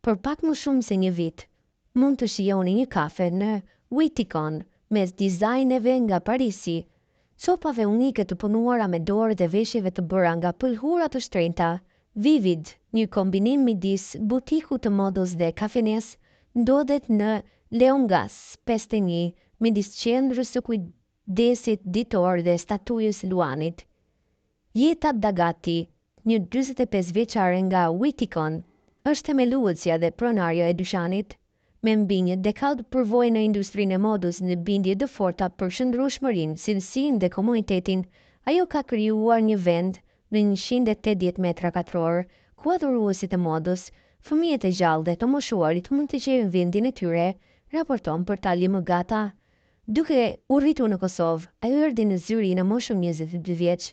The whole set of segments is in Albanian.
Për pak më shumë se një vit, mund të shijoni një kafe në Waitikon mes dizajneve nga Parisi, copave unike të punuara me dorë dhe veshjeve të bëra nga pëlhura të shtrenjta. Vivid, një kombinim midis butiku të modës dhe kafenes, ndodhet në Leongas 51, midis qendrës së kujdesit ditor dhe statujës Luanit. Jeta Dagati, një 45 vjeçare nga Waitikon, është themeluesja dhe pronarja e dyqanit, me mbi një dekadë përvojë në industrinë e modës në bindje të forta për shëndrueshmërinë, cilësinë dhe komunitetin. Ajo ka krijuar një vend në 180 metra katror, ku adhuruesit e modës, fëmijët e gjallë dhe të moshuarit mund të gjejnë vendin e tyre, raporton portali Mgata. Duke u rritur në Kosovë, ajo erdhi në zyri në moshën 22 vjeç.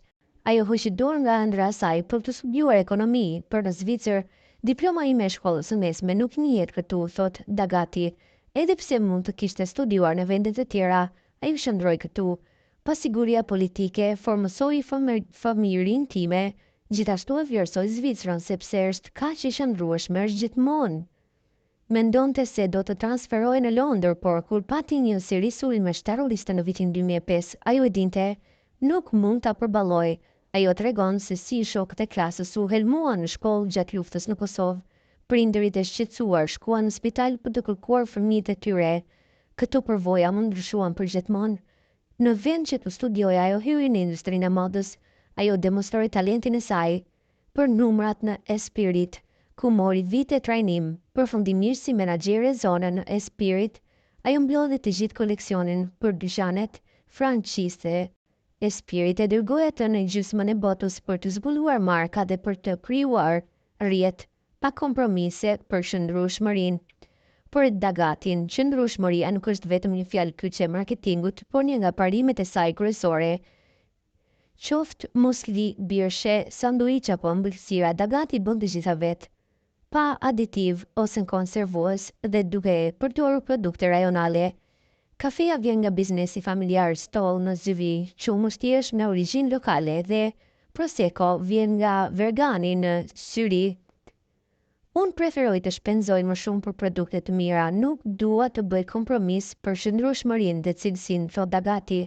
Ajo hoqi dorë nga ëndra e saj për të studiuar ekonomi, për në Zvicër. Diploma ime e shkollës së mesme nuk njihet këtu, thot Dagati. Edhe pse mund të kishte studiuar në vende të tjera, ajo shndroi këtu. Pasiguria politike formosoi familjen time, gjithashtu e vlerësoj Zvicrën sepse është kaq e shndrueshme gjithmonë. Mendonte se do të transferohej në Londër, por kur pati një seri sulmesh terroriste në vitin 2005, ajo e dinte nuk mund ta përballoj. Ajo tregon se si shokët e klasës u helmuan në shkollë gjatë luftës në Kosovë. Prindërit e shqetësuar shkuan në spital për të kërkuar fëmijët e tyre. Këto përvoja mund ndryshuan përgjithmonë. Në vend që të studiojë, ajo hyri në industrinë e modës. Ajo demonstroi talentin e saj për numrat në Espirit, ku mori vite trajnim. Përfundimisht si menaxhere zone në Espirit, ajo mblodhi të gjithë koleksionin për dyqanet franqiste. Espirit e dërgoi atë në gjysmën e botës për të zbuluar marka dhe për të krijuar rrjet pa kompromise për shëndrueshmërinë. Për Dagatin, shëndrueshmëria nuk është vetëm një fjalë kyçe marketingut, por një nga parimet e saj kryesore. Qoftë musli, birshe, sanduiç apo ëmbëlsira, Dagati bën të gjitha vetë, pa aditiv ose konservues dhe duke përdorur produkte rajonale. Kafeja vjen nga biznesi familjar Stoll në Zyvi, qumë është thjesht në origjinë lokale, dhe Prosecco vjen nga Vergani në Syri. Unë preferoj të shpenzoj më shumë për produkte të mira, nuk dua të bëj kompromis për shëndrueshmërinë dhe cilësinë, thot Dagati.